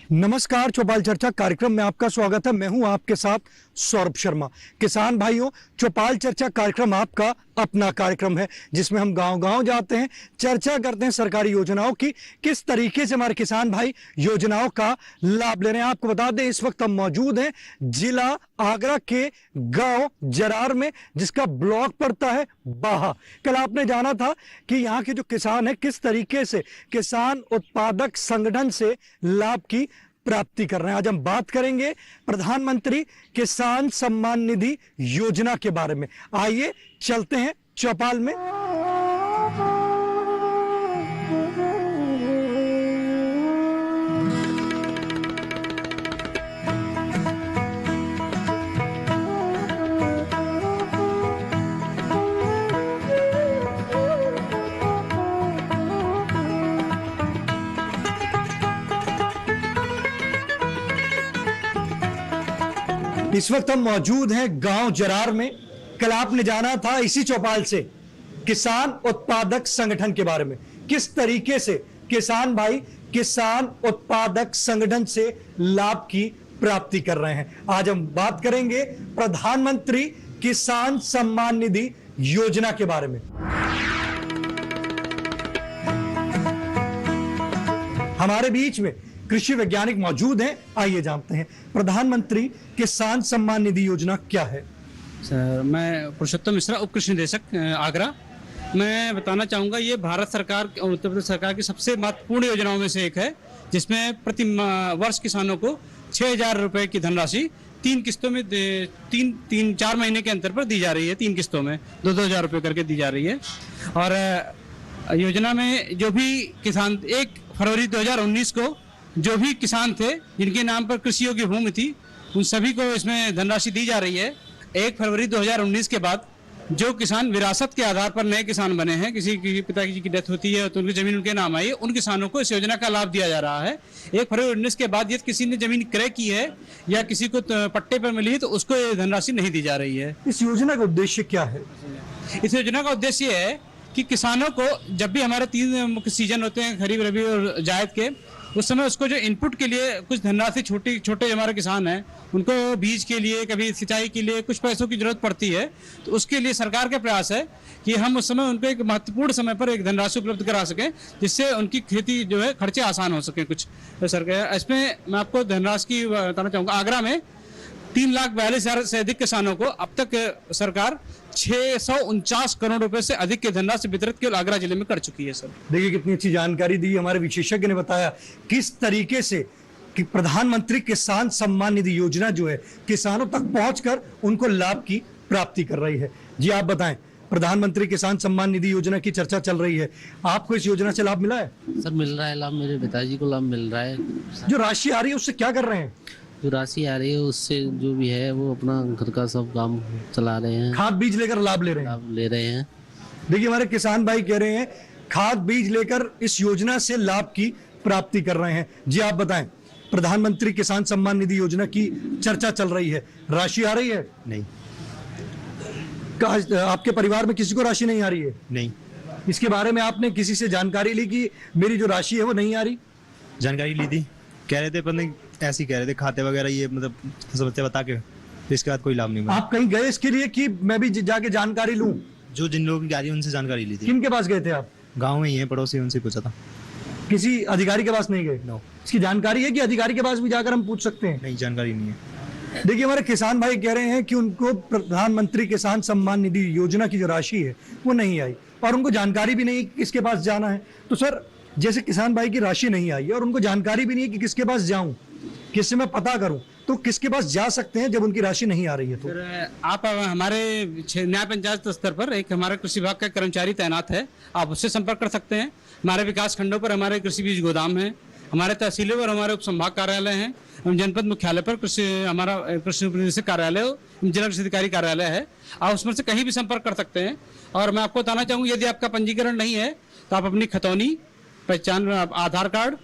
नमस्कार, चौपाल चर्चा कार्यक्रम में आपका स्वागत है। मैं हूं आपके साथ सौरभ शर्मा। किसान भाइयों, चौपाल चर्चा कार्यक्रम आपका अपना कार्यक्रम है जिसमें हम गांव-गांव जाते हैं, चर्चा करते हैं सरकारी योजनाओं की, किस तरीके से हमारे किसान भाई योजनाओं का लाभ ले रहे हैं। आपको बता दें, इस वक्त हम मौजूद हैं जिला आगरा के गांव जरार में, जिसका ब्लॉक पड़ता है बाहा। कल आपने जाना था कि यहाँ के जो किसान है किस तरीके से किसान उत्पादक संगठन से लाभ की प्राप्ति कर रहे हैं। आज हम बात करेंगे प्रधानमंत्री किसान सम्मान निधि योजना के बारे में। आइए चलते हैं चौपाल में। इस वक्त हम मौजूद हैं गांव जरार में। कल आपने जाना था इसी चौपाल से किसान उत्पादक संगठन के बारे में, किस तरीके से किसान भाई किसान उत्पादक संगठन से लाभ की प्राप्ति कर रहे हैं। आज हम बात करेंगे प्रधानमंत्री किसान सम्मान निधि योजना के बारे में। हमारे बीच में कृषि वैज्ञानिक मौजूद हैं। आइए जानते हैं प्रधानमंत्री किसान सम्मान निधि योजना क्या है। सर, मैं पुरुषोत्तम मिश्रा, उप कृषि निदेशक आगरा। मैं बताना चाहूँगा, ये भारत सरकार और उत्तर प्रदेश सरकार की सबसे महत्वपूर्ण योजनाओं में से एक है, जिसमें प्रति वर्ष किसानों को 6,000 रुपये की धनराशि 3 किस्तों में 4 महीने के अंतर पर दी जा रही है। 3 किस्तों में 2,000 रुपये करके दी जा रही है। और योजना में जो भी किसान 1 फरवरी 2019 को जो भी किसान थे जिनके नाम पर कृषि योग्य भूमि थी, उन सभी को इसमें धनराशि दी जा रही है। 1 फरवरी 2019 के बाद जो किसान विरासत के आधार पर नए किसान बने हैं, किसी की पिताजी की डेथ होती है तो उनकी जमीन उनके नाम आई है, उन किसानों को इस योजना का लाभ दिया जा रहा है। 1 फरवरी 19 के बाद यदि किसी ने जमीन क्रय की है या किसी को पट्टे पर मिली है तो उसको ये धनराशि नहीं दी जा रही है। इस योजना का उद्देश्य क्या है? इस योजना का उद्देश्य है कि किसानों को जब भी हमारे 3 मुख्य सीजन होते हैं, खरीफ, रबी और जायद के, उस समय उसको जो इनपुट के लिए कुछ धनराशि छोटे हमारे किसान हैं उनको बीज के लिए, कभी सिंचाई के लिए कुछ पैसों की जरूरत पड़ती है, तो उसके लिए सरकार का प्रयास है कि हम उस समय उनको एक महत्वपूर्ण समय पर एक धनराशि उपलब्ध करा सकें, जिससे उनकी खेती जो है खर्चे आसान हो सके। कुछ सरकार इसमें मैं आपको धनराशि की बताना चाहूँगा। आगरा में 3,42,000 से अधिक किसानों को अब तक सरकार 649 करोड़ रुपए से अधिक की धनराशि वितरित केवल आगरा जिले में कर चुकी है। सर, देखिए कितनी अच्छी जानकारी दी हमारे विशेषज्ञ ने बताया किस तरीके से कि प्रधानमंत्री किसान सम्मान निधि योजना जो है किसानों तक पहुंचकर उनको लाभ की प्राप्ति कर रही है। जी आप बताएं, प्रधानमंत्री किसान सम्मान निधि योजना की चर्चा चल रही है, आपको इस योजना से लाभ मिला है? सर, मिल रहा है लाभ, मेरे पिताजी को लाभ मिल रहा है। जो राशि आ रही है उससे क्या कर रहे हैं? जो राशि आ रही है उससे जो भी है वो अपना घर का सब काम चला रहे हैं। खाद बीज लेकर लाभ ले रहे हैं? लाभ ले रहे हैं। देखिए हमारे किसान भाई कह रहे हैं खाद बीज लेकर इस योजना से लाभ की प्राप्ति कर रहे हैं। जी आप बताएं, प्रधानमंत्री किसान सम्मान निधि योजना की चर्चा चल रही है, राशि आ रही है? नहीं। आपके परिवार में किसी को राशि नहीं आ रही है? नहीं। इसके बारे में आपने किसी से जानकारी ली कि मेरी जो राशि है वो नहीं आ रही? जानकारी ली थी, कह रहे थे पर नहीं, ऐसे ही कह रहे थे खाते वगैरह ये मतलब समझते बता के, तो इसके बाद कोई लाभ नहीं मिला। आप कहीं गए इसके लिए कि मैं भी जाके जानकारी लूं? जो जिन लोगों की गाड़ी उनसे जानकारी ली थी। किन के पास गए थे आप? गांव में ही है, पड़ोसी, उनसे पूछा था। किसी अधिकारी के पास नहीं गए? नो। इसकी जानकारी है कि अधिकारी के पास भी जाकर हम पूछ सकते हैं? नहीं, जानकारी नहीं है। देखिए हमारे किसान भाई कह रहे हैं कि उनको प्रधानमंत्री किसान सम्मान निधि योजना की जो राशि है वो नहीं आई और उनको जानकारी भी नहीं किसके पास जाना है। तो सर, जैसे किसान भाई की राशि नहीं आई और उनको जानकारी भी नहीं है कि किसके पास जाऊं, किससे मैं पता करूं, तो किसके पास जा सकते हैं जब उनकी राशि नहीं आ रही है? तो आप हमारे न्याय पंचायत स्तर पर एक हमारे कृषि विभाग का कर्मचारी तैनात है, आप उससे संपर्क कर सकते हैं। हमारे विकास खंडों पर हमारे कृषि बीज गोदाम है, हमारे तहसीलों पर हमारे उप संभाग कार्यालय हैं, जनपद मुख्यालय पर हमारा कृषि उपनिदेशक कार्यालय, जिला कृषि अधिकारी कार्यालय है। आप उसमें से कहीं भी संपर्क कर सकते हैं। और मैं आपको बताना चाहूँगा, यदि आपका पंजीकरण नहीं है तो आप अपनी खतौनी, पहचान, आधार कार्ड,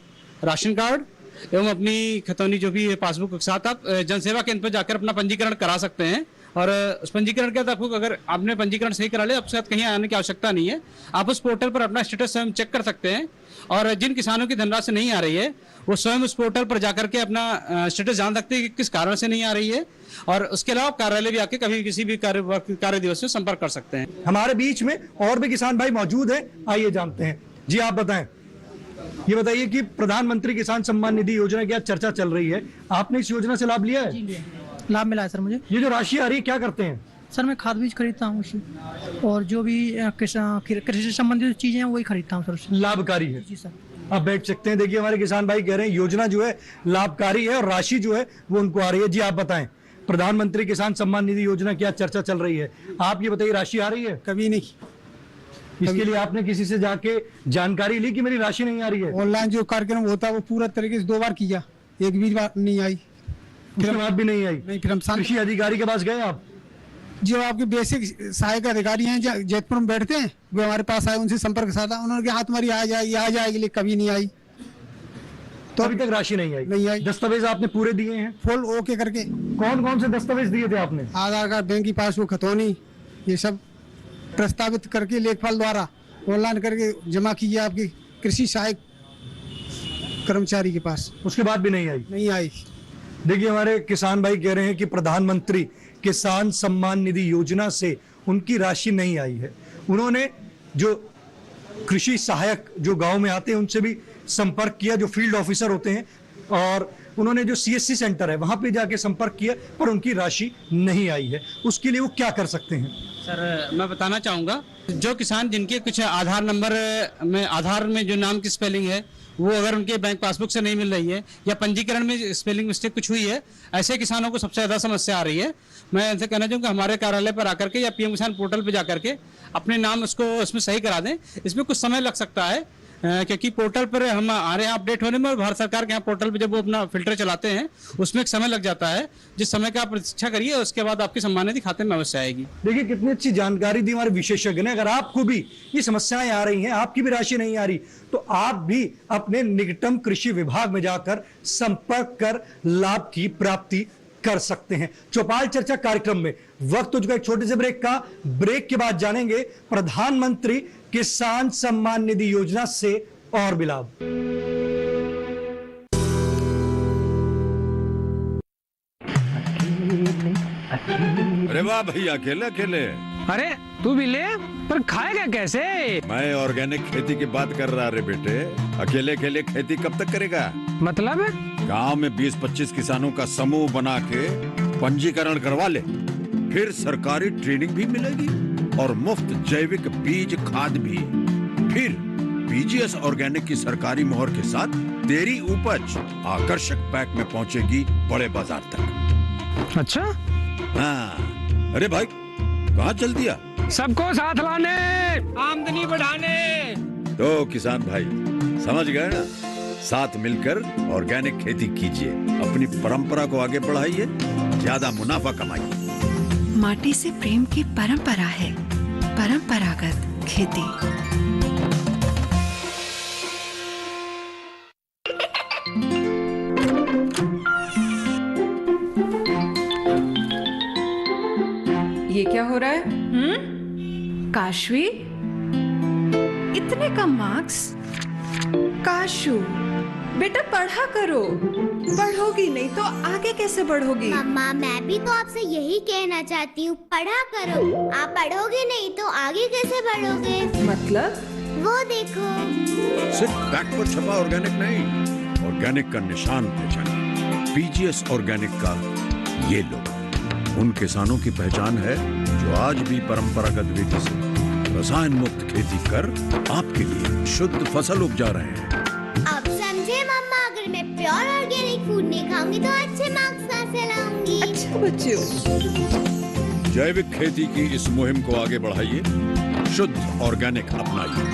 राशन कार्ड एवं अपनी खतौनी जो भी पासबुक के साथ आप जनसेवा केंद्र पर जाकर अपना पंजीकरण करा सकते हैं और उस पंजीकरण के बाद आपको, अगर आपने पंजीकरण सही करा लिया, आपके साथ कहीं आने की आवश्यकता नहीं है। आप उस पोर्टल पर अपना स्टेटस स्वयं चेक कर सकते हैं। और जिन किसानों की धनराशि नहीं आ रही है, वो स्वयं उस पोर्टल पर जाकर के अपना स्टेटस जान सकते हैं कि किस कारण से नहीं आ रही है। और उसके अलावा कार्यालय भी आके कभी किसी भी कार्य दिवस में संपर्क कर सकते हैं। हमारे बीच में और भी किसान भाई मौजूद हैं, आइए जानते हैं। जी आप बताएं, ये बताइए कि प्रधानमंत्री किसान सम्मान निधि योजना की आज चर्चा चल रही है, आपने इस योजना से लाभ लिया है? लाभ मिला है सर मुझे। ये जो राशि आ रही है क्या करते हैं? सर मैं खाद बीज खरीदता हूँ उससे, और जो भी कृषि से संबंधित चीजें हैं वही खरीदता हूँ सर उससे। लाभकारी है। जी सर। आप बैठ सकते हैं। देखिए हमारे किसान भाई कह रहे हैं योजना जो है लाभकारी है और राशि जो है वो उनको आ रही है। जी आप बताएं, प्रधानमंत्री किसान सम्मान निधि योजना की आज चर्चा चल रही है, आप ये बताइए राशि आ रही है? कभी नहीं। इसके लिए आपने किसी से जाके जानकारी ली कि मेरी राशि नहीं आ रही है? ऑनलाइन जो कार्यक्रम होता है वो पूरा तरीके से 2 बार किया, एक भी बार नहीं आई। उसके बाद भी नहीं आई? नहीं, फिर हम कृषि अधिकारी के पास गए आप? जो आपके बेसिक सहायक अधिकारी हैं जयपुर में बैठते हैं, वो हमारे पास आए, उनसे संपर्क साधा, उन्होंने कहा हाँ तुम्हारी आ जाएगी, लेकिन कभी नहीं आई। तो अभी तक राशि नहीं आई? नहीं आई। दस्तावेज आपने पूरे दिए हैं? फुल ओके करके। कौन कौन से दस्तावेज दिए थे आपने? आधार कार्ड, बैंक की पासबुक, खतौनी, ये सब प्रस्तावित करके लेखपाल द्वारा ऑनलाइन करके जमा कीजिए आपकी कृषि सहायक कर्मचारी के पास। उसके बाद भी नहीं आई? नहीं आई। देखिए हमारे किसान भाई कह रहे हैं कि प्रधानमंत्री किसान सम्मान निधि योजना से उनकी राशि नहीं आई है। उन्होंने जो कृषि सहायक जो गांव में आते हैं उनसे भी संपर्क किया, जो फील्ड ऑफिसर होते हैं, और उन्होंने जो सीएससी सेंटर है वहां पे जाके संपर्क किया, पर उनकी राशि नहीं आई है। उसके लिए वो क्या कर सकते हैं? सर मैं बताना चाहूँगा, जो किसान जिनके कुछ आधार नंबर में, आधार में जो नाम की स्पेलिंग है वो अगर उनके बैंक पासबुक से नहीं मिल रही है, या पंजीकरण में स्पेलिंग मिस्टेक कुछ हुई है, ऐसे किसानों को सबसे ज़्यादा समस्या आ रही है। मैं इनसे कहना चाहूँगा हमारे कार्यालय पर आकर के या पीएम किसान पोर्टल पर जाकर के अपने नाम उसको उसमें सही करा दें। इसमें कुछ समय लग सकता है, क्योंकि पोर्टल पर हम आ रहे हैं अपडेट होने में, और भारत सरकार के यहाँ पोर्टल पर जब वो अपना फिल्टर चलाते हैं उसमें एक समय लग जाता है। जिस समय का आप प्रतीक्षा करिए, उसके बाद आपकी सम्मान निधि खाते में अवश्य आएगी। देखिए कितनी अच्छी जानकारी दी हमारे विशेषज्ञ ने। अगर आपको भी ये समस्याएं आ रही हैं, आपकी भी राशि नहीं आ रही, तो आप भी अपने निकटतम कृषि विभाग में जाकर संपर्क कर लाभ की प्राप्ति कर सकते हैं। चौपाल चर्चा कार्यक्रम में वक्त हो चुका है एक छोटे से ब्रेक का। ब्रेक के बाद जानेंगे प्रधानमंत्री किसान सम्मान निधि योजना से और भी लाभ। अरे वाह भैया, अकेले अकेले। अरे तू भी ले, पर खाएगा कैसे? मैं ऑर्गेनिक खेती की बात कर रहा रे बेटे। अकेले अकेले खेती कब तक करेगा? मतलब गांव में 20-25 किसानों का समूह बना के पंजीकरण करवा ले, फिर सरकारी ट्रेनिंग भी मिलेगी और मुफ्त जैविक बीज खाद भी। फिर पीजीएस ऑर्गेनिक की सरकारी मोहर के साथ तेरी उपज आकर्षक पैक में पहुंचेगी बड़े बाजार तक। अच्छा? हाँ, अरे भाई कहाँ चल दिया? सबको साथ लाने, आमदनी बढ़ाने। तो किसान भाई समझ गए ना? साथ मिलकर ऑर्गेनिक खेती कीजिए, अपनी परंपरा को आगे बढ़ाइए, ज्यादा मुनाफा कमाइए। माटी से प्रेम की परंपरा है परंपरागत खेती। ये क्या हो रहा है? काशवी, इतने कम मार्क्स? काशू बेटा पढ़ा करो, पढ़ोगी नहीं तो आगे कैसे बढ़ोगी? मम्मा मैं भी तो आपसे यही कहना चाहती हूँ, पढ़ा करो। आप पढ़ोगे नहीं तो आगे कैसे बढ़ोगे? मतलब? वो देखो, सिर्फ बैक पर छपा ऑर्गेनिक नहीं, ऑर्गेनिक का निशान पहचानिए। पीजीएस ऑर्गेनिक का ये लो, उन किसानों की पहचान है जो आज भी परंपरागत विधि से रसायन मुक्त खेती कर आपके लिए शुद्ध फसल उपजा रहे हैं। अब समझे मम्मा, अगर मैं प्योर ऑर्गेनिक फूड नहीं खाऊंगी तो अच्छे मार्क्स कहाँ से लाऊंगी? अच्छा बच्चों, जैविक खेती की इस मुहिम को आगे बढ़ाइए, शुद्ध ऑर्गेनिक अपनाइए।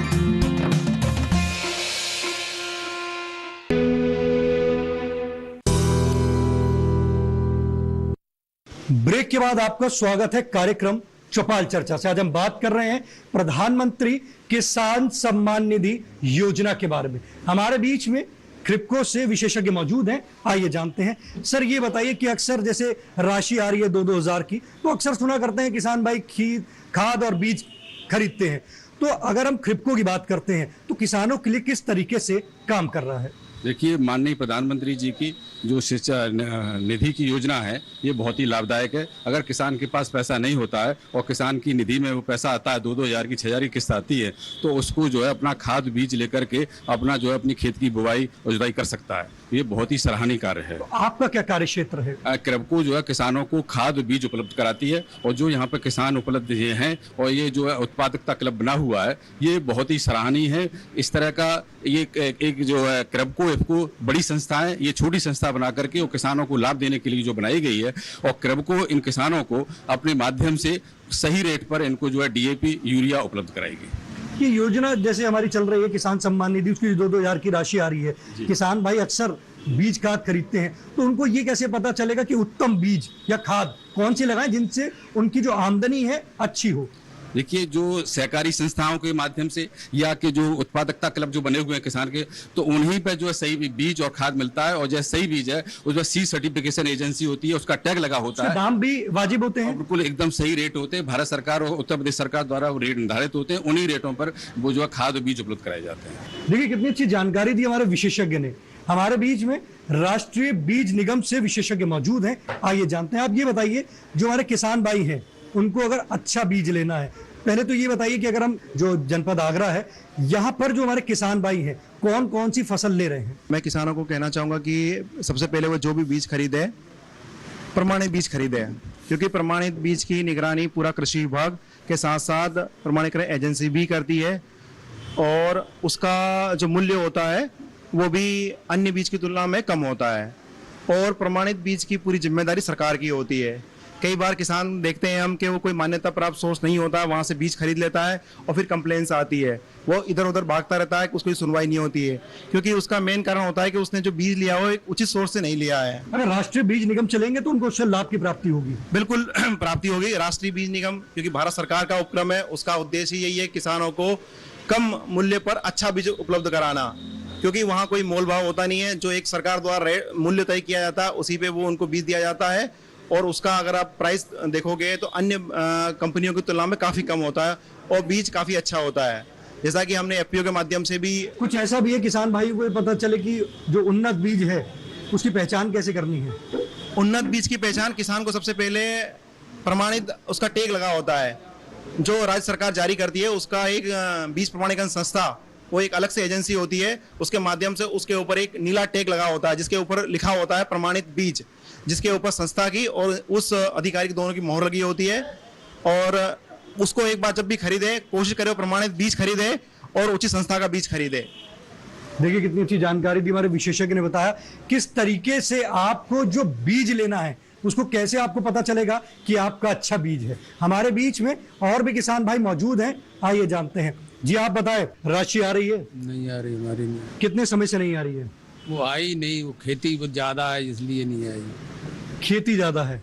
ब्रेक के बाद आपका स्वागत है कार्यक्रम चौपाल चर्चा से। आज हम बात कर रहे हैं प्रधानमंत्री किसान सम्मान निधि योजना के बारे में। हमारे बीच में क्रिप्को से विशेषज्ञ मौजूद हैं, आइए जानते हैं। सर ये बताइए कि अक्सर जैसे राशि आ रही है 2-2 हज़ार की, तो अक्सर सुना करते हैं किसान भाई खाद और बीज खरीदते हैं, तो अगर हम क्रिप्को की बात करते हैं तो किसानों के लिए किस तरीके से काम कर रहा है? देखिए, माननीय प्रधानमंत्री जी की जो सिंचाई निधि की योजना है ये बहुत ही लाभदायक है। अगर किसान के पास पैसा नहीं होता है और किसान की निधि में वो पैसा आता है, 2-2 हज़ार की 6 हज़ार की किस्त आती है, तो उसको जो है अपना खाद बीज लेकर के अपना जो है अपनी खेत की बुवाई और जुताई कर सकता है। ये बहुत ही सराहनीय कार्य है। तो आपका क्या कार्य क्षेत्र है? क्रिप्को जो है किसानों को खाद बीज उपलब्ध कराती है, और जो यहाँ पे किसान उपलब्ध ये हैं और ये जो है उत्पादकता क्लब बना हुआ है, ये बहुत ही सराहनीय है। इस तरह का ये एक जो है क्रिप्को इफको बड़ी संस्था है, ये छोटी संस्था बना करके वो किसानों को लाभ देने के लिए जो बनाई गई है, और क्रिप्को इन किसानों को अपने माध्यम से सही रेट पर इनको जो है डीएपी यूरिया उपलब्ध कराएगी। ये योजना जैसे हमारी चल रही है किसान सम्मान निधि, उसकी 2-2 हज़ार की राशि आ रही है, किसान भाई अक्सर बीज खाद खरीदते हैं, तो उनको ये कैसे पता चलेगा कि उत्तम बीज या खाद कौन सी लगाएं जिनसे उनकी जो आमदनी है अच्छी हो? देखिए, जो सहकारी संस्थाओं के माध्यम से या कि जो उत्पादकता क्लब जो बने हुए हैं किसान के, तो उन्हीं पे जो है सही बीज और खाद मिलता है, और जैसे सही बीज है उसमें सीड सर्टिफिकेशन एजेंसी होती है, उसका टैग लगा होता है, दाम भी वाजिब होते हैं, बिल्कुल एकदम सही रेट होते हैं। भारत सरकार और उत्तर प्रदेश सरकार द्वारा वो रेट निर्धारित होते हैं, उन्हीं रेटों पर वो जो है खाद और बीज उपलब्ध कराए जाते हैं। देखिए कितनी अच्छी जानकारी दी हमारे विशेषज्ञ ने। हमारे बीच में राष्ट्रीय बीज निगम से विशेषज्ञ मौजूद हैं, आइए जानते हैं। आप ये बताइए, जो हमारे किसान भाई हैं उनको अगर अच्छा बीज लेना है, पहले तो ये बताइए कि अगर हम जो जनपद आगरा है, यहाँ पर जो हमारे किसान भाई हैं कौन कौन सी फसल ले रहे हैं? मैं किसानों को कहना चाहूँगा कि सबसे पहले वो जो भी बीज खरीदे प्रमाणित बीज खरीदे, क्योंकि प्रमाणित बीज की निगरानी पूरा कृषि विभाग के साथ साथ प्रमाणीकरण एजेंसी भी करती है, और उसका जो मूल्य होता है वो भी अन्य बीज की तुलना में कम होता है, और प्रमाणित बीज की पूरी जिम्मेदारी सरकार की होती है। कई बार किसान देखते हैं हम कि वो कोई मान्यता प्राप्त सोर्स नहीं होता है, वहाँ से बीज खरीद लेता है और फिर कंप्लेंट्स आती है, वो इधर उधर भागता रहता है, उसकी सुनवाई नहीं होती है, क्योंकि उसका मेन कारण होता है कि उसने जो बीज लिया हो एक उचित सोर्स से नहीं लिया है। अगर राष्ट्रीय बीज निगम चलेंगे तो उनको उससे लाभ की प्राप्ति होगी? बिल्कुल प्राप्ति होगी। राष्ट्रीय बीज निगम क्योंकि भारत सरकार का उपक्रम है, उसका उद्देश्य यही है किसानों को कम मूल्य पर अच्छा बीज उपलब्ध कराना, क्योंकि वहाँ कोई मोल भाव होता नहीं है, जो एक सरकार द्वारा मूल्य तय किया जाता है उसी पे वो उनको बीज दिया जाता है, और उसका अगर आप प्राइस देखोगे तो अन्य कंपनियों की तुलना में काफ़ी कम होता है, और बीज काफ़ी अच्छा होता है। जैसा कि हमने एफपीओ के माध्यम से भी कुछ ऐसा भी है किसान भाई को पता चले कि जो उन्नत बीज है उसकी पहचान कैसे करनी है? उन्नत बीज की पहचान किसान को सबसे पहले प्रमाणित उसका टैग लगा होता है, जो राज्य सरकार जारी करती है, उसका एक बीज प्रमाणीकरण संस्था, वो एक अलग से एजेंसी होती है, उसके माध्यम से उसके ऊपर एक नीला टैग लगा होता है जिसके ऊपर लिखा होता है प्रमाणित बीज, जिसके ऊपर संस्था की और उस अधिकारी की दोनों की मोहर लगी होती है, और उसको एक बार जब भी खरीदे कोशिश करे प्रमाणित बीज खरीदे और उचित संस्था का बीज खरीदे। देखिए कितनी अच्छी जानकारी दी हमारे विशेषज्ञ ने बताया किस तरीके से आपको जो बीज लेना है उसको कैसे आपको पता चलेगा कि आपका अच्छा बीज है। हमारे बीच में और भी किसान भाई मौजूद हैं, आइए जानते हैं। जी आप बताएं, राशि आ रही है? नहीं आ रही, हमारी नहीं। कितने समय से नहीं आ रही है? वो आई नहीं, वो खेती बहुत ज्यादा है इसलिए नहीं आई। खेती ज्यादा है?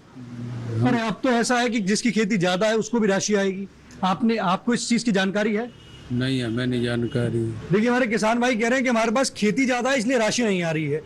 अरे अब तो ऐसा है कि जिसकी खेती ज्यादा है उसको भी राशि आएगी। आपको इस चीज की जानकारी है? नहीं है, मैंने जानकारी। देखिए हमारे किसान भाई कह रहे हैं कि हमारे पास खेती ज्यादा है इसलिए राशि नहीं आ रही है।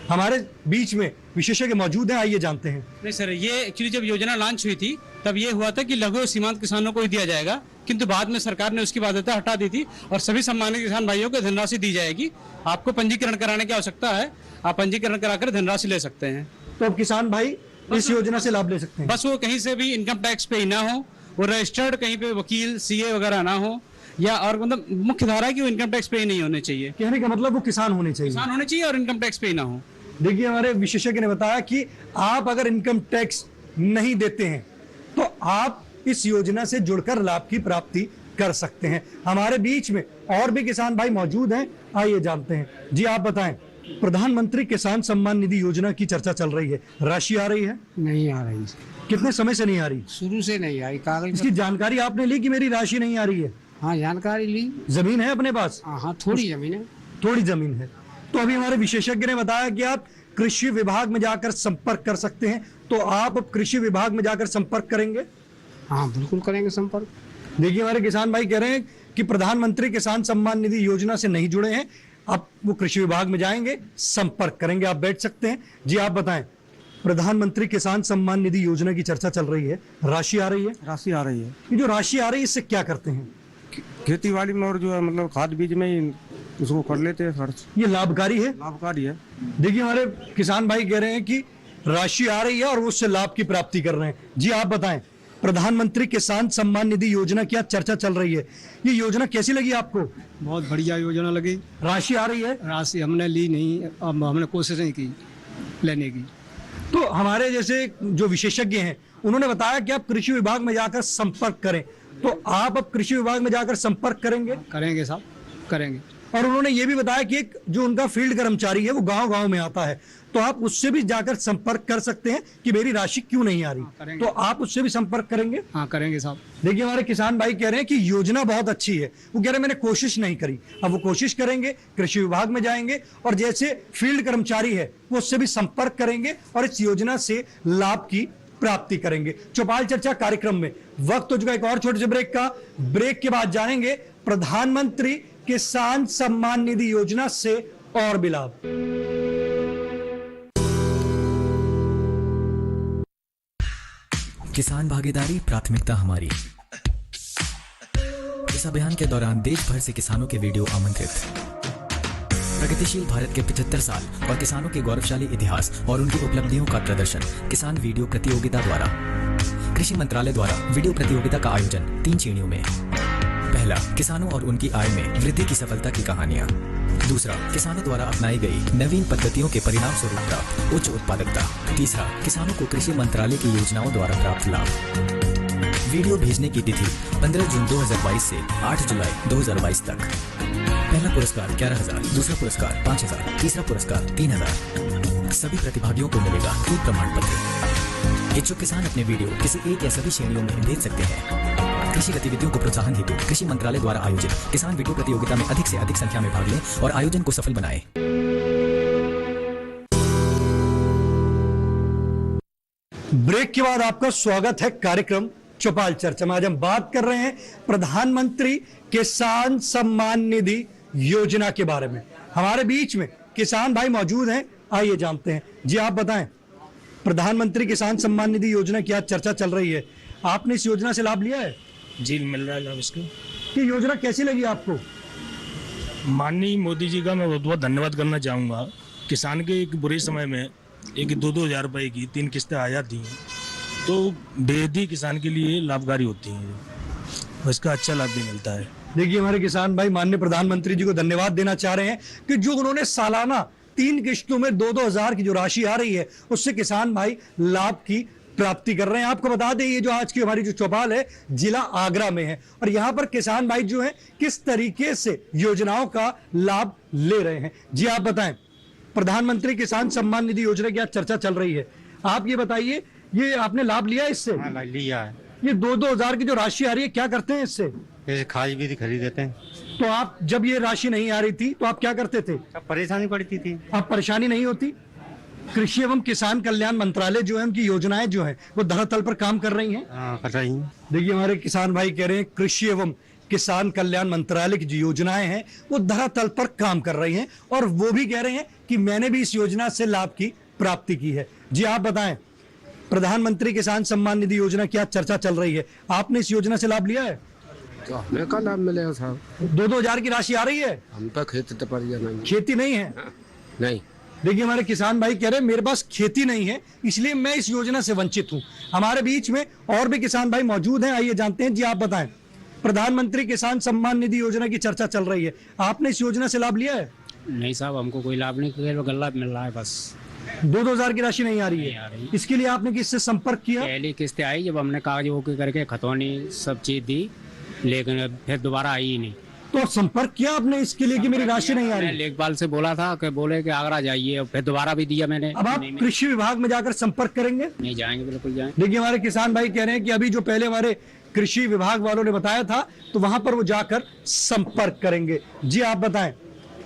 हमारे बीच में विशेषज्ञ मौजूद हैं, आइए जानते हैं। नहीं सर, ये एक्चुअली जब योजना लॉन्च हुई थी तब ये हुआ था कि लघु और सीमांत किसानों को ही दिया जाएगा, किंतु बाद में सरकार ने उसकी बाध्यता हटा दी थी और सभी सम्मानित किसान भाइयों को धनराशि दी जाएगी। आपको पंजीकरण कराने की आवश्यकता है, आप पंजीकरण कराकर धनराशि ले सकते हैं। तो अब किसान भाई इस योजना से लाभ ले सकते हैं? बस वो कहीं से भी इनकम टैक्स पे ना हो, वो रजिस्टर्ड कहीं पे वकील सीए वगैरह ना हो, या और मतलब मुख्य धारा है कि वो इनकम टैक्स पे नहीं होने चाहिए। कहने का मतलब वो किसान होने चाहिए? किसान होने चाहिए और इनकम टैक्स पे ना हो। देखिए हमारे विशेषज्ञ ने बताया कि आप अगर इनकम टैक्स नहीं देते हैं तो आप इस योजना से जुड़कर लाभ की प्राप्ति कर सकते हैं। हमारे बीच में और भी किसान भाई मौजूद हैं, आइए जानते हैं। जी आप बताएं, प्रधानमंत्री किसान सम्मान निधि योजना की चर्चा चल रही है, राशि आ रही है? नहीं आ रही। कितने समय से नहीं आ रही? शुरू से नहीं आई। कागज इसकी जानकारी आपने ली कि मेरी राशि नहीं आ रही है? हाँ जानकारी ली। जमीन है अपने पास? हाँ थोड़ी जमीन है। थोड़ी जमीन है। तो अभी हमारे विशेषज्ञ ने बताया कि आप कृषि विभाग में जाकर संपर्क कर सकते हैं, तो आप अब कृषि विभाग में जाकर संपर्क करेंगे? हाँ बिल्कुल करेंगे संपर्क। देखिए हमारे किसान भाई कह रहे हैं कि प्रधानमंत्री किसान सम्मान निधि योजना से नहीं जुड़े हैं, अब वो कृषि विभाग में जाएंगे, संपर्क करेंगे। आप बैठ सकते हैं। जी आप बताएं, प्रधानमंत्री किसान सम्मान निधि योजना की चर्चा चल रही है, राशि आ रही है? राशि आ रही है। ये जो राशि आ रही है इससे क्या करते हैं? खेती बाड़ी में और जो है मतलब खाद बीज में ही उसको कर लेते हैं खर्च। ये लाभकारी है? लाभकारी है। देखिए हमारे किसान भाई कह रहे हैं कि राशि आ रही है और उससे लाभ की प्राप्ति कर रहे हैं। जी आप बताएं, प्रधानमंत्री किसान सम्मान निधि योजना की आज चर्चा चल रही है, ये योजना कैसी लगी आपको? बहुत बढ़िया योजना लगी। राशि आ रही है? राशि हमने ली नहीं, अब हमने कोशिश नहीं की लेने की। तो हमारे जैसे जो विशेषज्ञ हैं उन्होंने बताया कि आप कृषि विभाग में जाकर संपर्क करें, तो आप अब कृषि विभाग में जाकर संपर्क करेंगे? करेंगे साहब, करेंगे। और उन्होंने ये भी बताया कि एक जो उनका फील्ड कर्मचारी है वो गांव-गांव में आता है, तो आप उससे भी जाकर संपर्क कर सकते हैं कि मेरी राशि क्यों नहीं आ रही, तो आप उससे भी संपर्क करेंगे? हाँ करेंगे साहब। देखिए हमारे किसान भाई कह रहे हैं कि योजना बहुत अच्छी है, वो कह रहे हैं मैंने कोशिश नहीं करी, अब वो कोशिश करेंगे, कृषि विभाग में जाएंगे और जैसे फील्ड कर्मचारी है वो उससे भी संपर्क करेंगे और इस योजना से लाभ की प्राप्ति करेंगे। चौपाल चर्चा कार्यक्रम में वक्त हो चुका एक और छोटे से ब्रेक का। ब्रेक के बाद जानेंगे प्रधानमंत्री किसान सम्मान निधि योजना से और भी लाभ। किसान भागीदारी प्राथमिकता हमारी। इस अभियान के दौरान देश भर से किसानों के वीडियो आमंत्रित। प्रगतिशील भारत के 75 साल और किसानों के गौरवशाली इतिहास और उनकी उपलब्धियों का प्रदर्शन किसान वीडियो प्रतियोगिता द्वारा। कृषि मंत्रालय द्वारा वीडियो प्रतियोगिता का आयोजन 3 श्रेणियों में। पहला, किसानों और उनकी आय में वृद्धि की सफलता की कहानियां। दूसरा, किसानों द्वारा अपनाई गई नवीन पद्धतियों के परिणाम स्वरूप प्राप्त उच्च उत्पादकता। तीसरा, किसानों को कृषि मंत्रालय की योजनाओं द्वारा प्राप्त लाभ। वीडियो भेजने की तिथि 15 जून 2022 से 8 जुलाई 2022 तक। पहला पुरस्कार 11,000, दूसरा पुरस्कार 5,000, तीसरा पुरस्कार 3,000। सभी प्रतिभागियों को मिलेगा एक प्रमाण पत्र। इच्छुक किसान अपने वीडियो किसी एक या सभी श्रेणियों में भेज सकते हैं। कृषि गतिविधियों को प्रोत्साहन हेतु कृषि मंत्रालय द्वारा आयोजित किसान वीडियो प्रतियोगिता में अधिक से अधिक संख्या में भाग लें और आयोजन को सफल बनाएं। ब्रेक के बाद आपका स्वागत है कार्यक्रम चौपाल चर्चा में। आज हम बात कर रहे हैं प्रधानमंत्री किसान सम्मान निधि योजना के बारे में। हमारे बीच में किसान भाई मौजूद हैं, आइए जानते हैं। जी आप बताएं, प्रधानमंत्री किसान सम्मान निधि योजना की आज चर्चा चल रही है, आपने इस योजना से लाभ लिया है? जी मिल रहा है लाभ इसको। ये योजना कैसी लगी आपको? माननीय मोदी जी का मैं बहुत बहुत धन्यवाद करना चाहूँगा। किसान के एक बुरे समय में एक 2-2 हज़ार रुपए की 3 किस्तें आ जाती हैं, तो बेहद ही किसान के लिए लाभकारी होती हैं, इसका अच्छा लाभ भी मिलता है। देखिए हमारे किसान भाई माननीय प्रधानमंत्री जी को धन्यवाद देना चाह रहे हैं कि जो उन्होंने सालाना 3 किश्तों में 2-2 हज़ार की जो राशि आ रही है उससे किसान भाई लाभ की प्राप्ति कर रहे हैं। आपको बता दें ये जो आज की हमारी जो चौपाल है जिला आगरा में है और यहाँ पर किसान भाई जो है किस तरीके से योजनाओं का लाभ ले रहे हैं। जी आप बताएं, प्रधानमंत्री किसान सम्मान निधि योजना की आज चर्चा चल रही है, आप ये बताइए ये आपने लाभ लिया इससे? हाँ, लिया है। ये 2-2 हज़ार की जो राशि आ रही है क्या करते हैं इससे? जैसे खाद भी खरीद देते हैं। तो आप जब ये राशि नहीं आ रही थी तो आप क्या करते थे? परेशानी पड़ती थी। अब परेशानी नहीं होती? कृषि एवं किसान कल्याण मंत्रालय जो है उनकी योजनाएं जो है वो धरातल पर काम कर रही हैं। कर रही हैं। देखिए हमारे किसान भाई कह रहे हैं कृषि एवं किसान कल्याण मंत्रालय की जो योजनाएं हैं वो धरातल पर काम कर रही हैं और वो भी कह रहे हैं कि मैंने भी इस योजना से लाभ की प्राप्ति की है। जी आप बताएं, प्रधानमंत्री किसान सम्मान निधि योजना की आज चर्चा चल रही है, आपने इस योजना से लाभ लिया है? तो हमें का लाभ मिलेगा साहब? 2-2 हज़ार की राशि आ रही है? हम तो खेती तो पर नहीं। खेती नहीं है? नहीं। देखिए हमारे किसान भाई कह रहे हैं मेरे पास खेती नहीं है इसलिए मैं इस योजना से वंचित हूं। हमारे बीच में और भी किसान भाई मौजूद हैं, आइए जानते हैं। जी आप बताएं, प्रधानमंत्री किसान सम्मान निधि योजना की चर्चा चल रही है, आपने इस योजना से लाभ लिया है? नहीं साहब, हमको कोई लाभ नहीं, केवल गल्ला मिल रहा है बस। 2-2 हज़ार की राशि नहीं आ रही है? इसके लिए आपने किससे संपर्क किया? पहली किस्तें आई जब हमने कागज ओके करके खतौनी सब चीज दी, लेकिन फिर दोबारा आई ही नहीं। तो संपर्क किया आपने इसके लिए कि मेरी राशि नहीं आ रही? लेखपाल से बोला था कि बोले कि आगरा जाइए, और फिर दोबारा भी दिया मैंने। अब आप कृषि विभाग में जाकर संपर्क करेंगे? नहीं जाएंगे, बिल्कुल जाएंगे। देखिए हमारे किसान भाई कह रहे हैं कि अभी जो पहले हमारे कृषि विभाग वालों ने बताया था तो वहां पर वो जाकर संपर्क करेंगे। जी आप बताएं,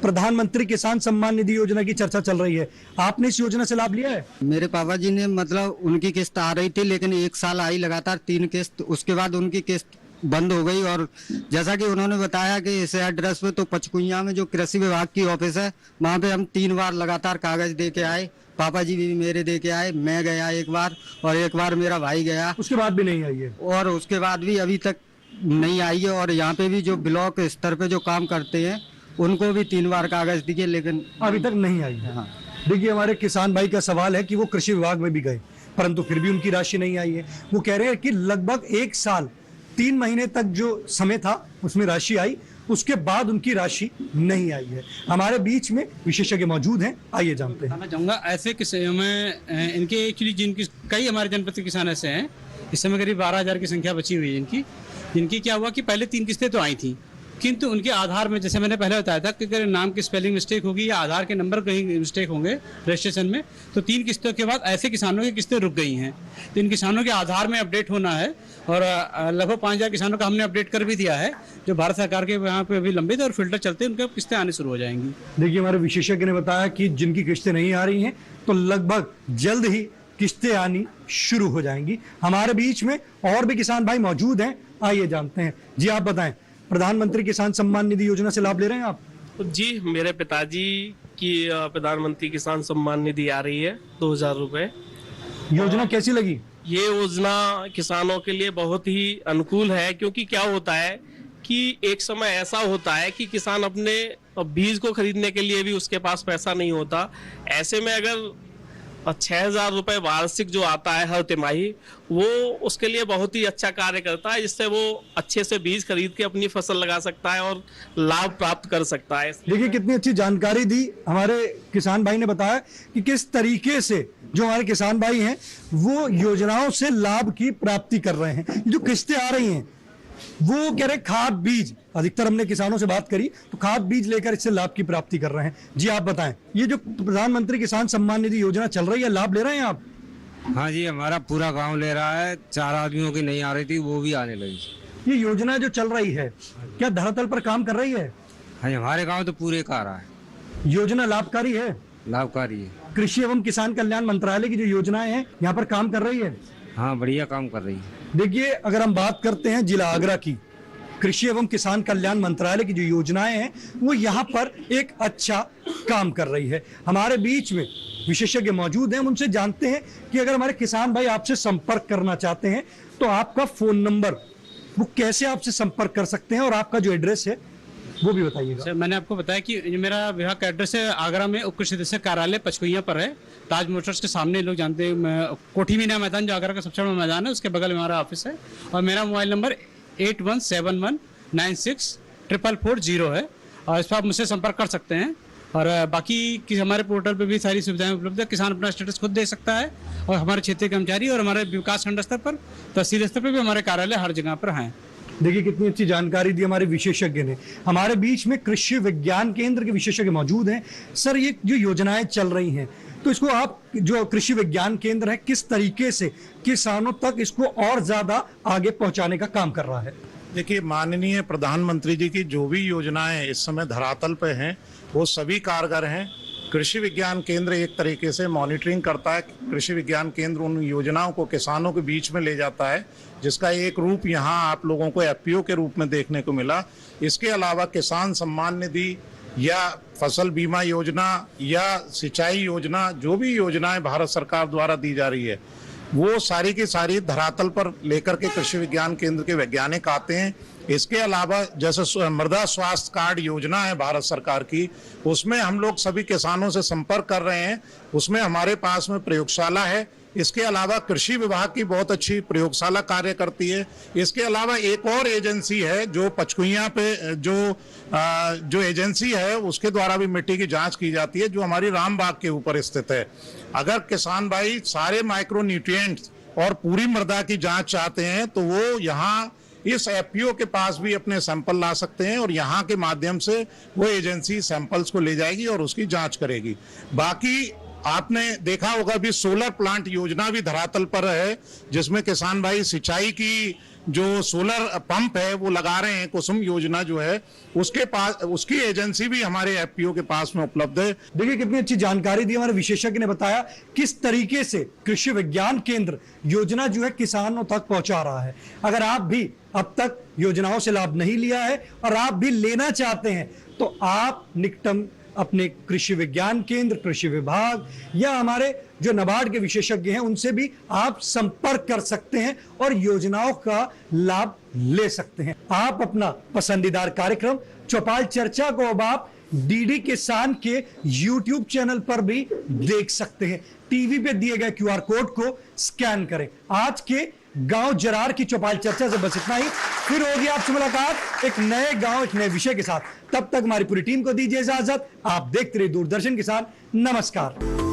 प्रधानमंत्री किसान सम्मान निधि योजना की चर्चा चल रही है, आपने इस योजना से लाभ लिया है? मेरे पापा जी ने मतलब उनकी किस्त आ रही थी लेकिन 1 साल आई लगातार 3 किस्त, उसके बाद उनकी किस्त बंद हो गई। और जैसा कि उन्होंने बताया कि इस एड्रेस पे तो पचकुइया में जो कृषि विभाग की ऑफिस है वहाँ पे हम 3 बार लगातार कागज दे के आए, पापा जी भी मेरे दे के आए, मैं गया एक बार और एक बार मेरा भाई गया, उसके बाद भी नहीं आई है। और उसके बाद भी अभी तक नहीं आई है। और यहाँ पे भी जो ब्लॉक स्तर पे जो काम करते हैं उनको भी 3 बार कागज दिए लेकिन अभी तक नहीं आई है। हाँ। देखिए, हमारे किसान भाई का सवाल है कि वो कृषि विभाग में भी गए परंतु फिर भी उनकी राशि नहीं आई है। वो कह रहे हैं कि लगभग 1 साल 3 महीने तक जो समय था उसमें राशि आई, उसके बाद उनकी राशि नहीं आई है। हमारे बीच में विशेषज्ञ मौजूद हैं, आइए जानते हैं। मैं चाहूँगा ऐसे में इनके एक्चुअली जिनकी कई हमारे जनपद के किसान ऐसे हैं, इस समय करीब 12,000 की संख्या बची हुई है जिनकी क्या हुआ कि पहले 3 किस्तें तो आई थी, किंतु उनके आधार में, जैसे मैंने पहले बताया था कि अगर नाम की स्पेलिंग मिस्टेक होगी या आधार के नंबर कहीं मिस्टेक होंगे रजिस्ट्रेशन में, तो 3 किस्तों के बाद ऐसे किसानों की किस्तें रुक गई हैं। तो इन किसानों के आधार में अपडेट होना है और लगभग 5,000 किसानों का हमने अपडेट कर भी दिया है, जो भारत सरकार के यहाँ पे अभी लंबित और फिल्टर चलते हैं, उनके किस्तें आने शुरू हो जाएंगी। देखिए, हमारे विशेषज्ञ ने बताया कि जिनकी किस्तें नहीं आ रही हैं तो लगभग जल्द ही किस्तें आनी शुरू हो जाएंगी। हमारे बीच में और भी किसान भाई मौजूद हैं, आइए जानते हैं। जी, आप बताएं, प्रधानमंत्री किसान सम्मान निधि योजना से लाभ ले रहे हैं आप? जी, मेरे पिताजी की प्रधानमंत्री किसान सम्मान निधि आ रही है 2,000 रुपए। योजना कैसी लगी? ये योजना किसानों के लिए बहुत ही अनुकूल है, क्योंकि क्या होता है कि एक समय ऐसा होता है कि किसान अपने बीज को खरीदने के लिए भी उसके पास पैसा नहीं होता। ऐसे में अगर 6,000 रुपए वार्षिक जो आता है हर तिमाही, वो उसके लिए बहुत ही अच्छा कार्य करता है, जिससे वो अच्छे से बीज खरीद के अपनी फसल लगा सकता है और लाभ प्राप्त कर सकता है। देखिए, कितनी अच्छी जानकारी दी हमारे किसान भाई ने। बताया कि किस तरीके से जो हमारे किसान भाई हैं वो योजनाओं से लाभ की प्राप्ति कर रहे हैं। जो किस्तें आ रही हैं वो कह रहे खाद बीज, अधिकतर हमने किसानों से बात करी तो खाद बीज लेकर इससे लाभ की प्राप्ति कर रहे हैं। जी, आप बताएं, ये जो प्रधानमंत्री किसान सम्मान निधि योजना चल रही है, लाभ ले रहे हैं आप? हाँ जी, हमारा पूरा गांव ले रहा है। 4 आदमियों की नहीं आ रही थी, वो भी आने लगी। ये योजना जो चल रही है क्या धरातल पर काम कर रही है? हाँ जी, हमारे गाँव तो पूरे का आ रहा है। योजना लाभकारी है? लाभकारी है। कृषि एवं किसान कल्याण मंत्रालय की जो योजनाएं हैं यहाँ पर काम कर रही है? हाँ, बढ़िया काम कर रही है। देखिए, अगर हम बात करते हैं जिला आगरा की, कृषि एवं किसान कल्याण मंत्रालय की जो योजनाएं हैं वो यहाँ पर एक अच्छा काम कर रही है। हमारे बीच में विशेषज्ञ मौजूद हैं, हम उनसे जानते हैं कि अगर हमारे किसान भाई आपसे संपर्क करना चाहते हैं तो आपका फोन नंबर वो कैसे आपसे संपर्क कर सकते हैं और आपका जो एड्रेस है वो भी बताइएगा। सर, मैंने आपको बताया कि मेरा विभाग का एड्रेस है आगरा में, उप कृषि निदेशक कार्यालय पचकुइया पर है, ताज मोटर्स के सामने। लोग जानते हैं कोठी मीना मैदान जो आगरा का सबसे बड़ा मैदान है, उसके बगल में हमारा ऑफिस है। और मेरा मोबाइल नंबर 8171964440 है और इस पर आप मुझसे संपर्क कर सकते हैं। और बाकी कि हमारे पोर्टल पे भी सारी सुविधाएं उपलब्ध है। किसान अपना स्टेटस खुद दे सकता है और हमारे क्षेत्रीय कर्मचारी और हमारे विकास खंड स्तर पर, तहसील स्तर पर भी हमारे कार्यालय हर जगह पर हैं। देखिए, कितनी अच्छी जानकारी दी हमारे विशेषज्ञ ने। हमारे बीच में कृषि विज्ञान केंद्र के विशेषज्ञ मौजूद हैं। सर, ये जो योजनाएं चल रही हैं तो इसको आप, जो कृषि विज्ञान केंद्र है, किस तरीके से किसानों तक इसको और ज्यादा आगे पहुंचाने का काम कर रहा है? देखिए, माननीय प्रधानमंत्री जी की जो भी योजनाएं इस समय धरातल पे हैं वो सभी कारगर हैं। कृषि विज्ञान केंद्र एक तरीके से मॉनिटरिंग करता है। कृषि विज्ञान केंद्र उन योजनाओं को किसानों के बीच में ले जाता है, जिसका एक रूप यहाँ आप लोगों को एफपीओ के रूप में देखने को मिला। इसके अलावा किसान सम्मान निधि या फसल बीमा योजना या सिंचाई योजना, जो भी योजनाएं भारत सरकार द्वारा दी जा रही है वो सारी की सारी धरातल पर लेकर के कृषि विज्ञान केंद्र के वैज्ञानिक आते हैं। इसके अलावा जैसे मृदा स्वास्थ्य कार्ड योजना है भारत सरकार की, उसमें हम लोग सभी किसानों से संपर्क कर रहे हैं। उसमें हमारे पास में प्रयोगशाला है। इसके अलावा कृषि विभाग की बहुत अच्छी प्रयोगशाला कार्य करती है। इसके अलावा एक और एजेंसी है जो पचकुइया पे जो एजेंसी है उसके द्वारा भी मिट्टी की जांच की जाती है, जो हमारी रामबाग के ऊपर स्थित है। अगर किसान भाई सारे माइक्रो न्यूट्रिएंट्स और पूरी मृदा की जांच चाहते हैं तो वो यहाँ इस एफपीओ के पास भी अपने सैंपल ला सकते हैं और यहाँ के माध्यम से वो एजेंसी सैंपल्स को ले जाएगी और उसकी जांच करेगी। बाकी आपने देखा होगा भी सोलर प्लांट योजना भी धरातल पर है, जिसमें किसान भाई सिंचाई की जो सोलर पंप है वो लगा रहे हैं। कुसुम योजना जो है उसके पास, उसकी एजेंसी भी हमारे एफपीओ के पास में उपलब्ध है। देखिए कितनी अच्छी जानकारी दी हमारे विशेषज्ञ ने, बताया किस तरीके से कृषि विज्ञान केंद्र योजना जो है किसानों तक पहुंचा रहा है। अगर आप भी अब तक योजनाओं से लाभ नहीं लिया है और आप भी लेना चाहते हैं तो आप निकटम अपने कृषि विज्ञान केंद्र, कृषि विभाग या हमारे जो नाबार्ड के विशेषज्ञ हैं उनसे भी आप संपर्क कर सकते हैं और योजनाओं का लाभ ले सकते हैं। आप अपना पसंदीदार कार्यक्रम चौपाल चर्चा को अब आप डीडी किसान के YouTube चैनल पर भी देख सकते हैं। टीवी पे दिए गए QR कोड को स्कैन करें। आज के गांव जरार की चौपाल चर्चा से बस इतना ही। फिर होगी आपसे मुलाकात एक नए गांव, एक नए विषय के साथ। तब तक हमारी पूरी टीम को दीजिए इजाजत। आप देखते रहिए दूरदर्शन किसान। नमस्कार।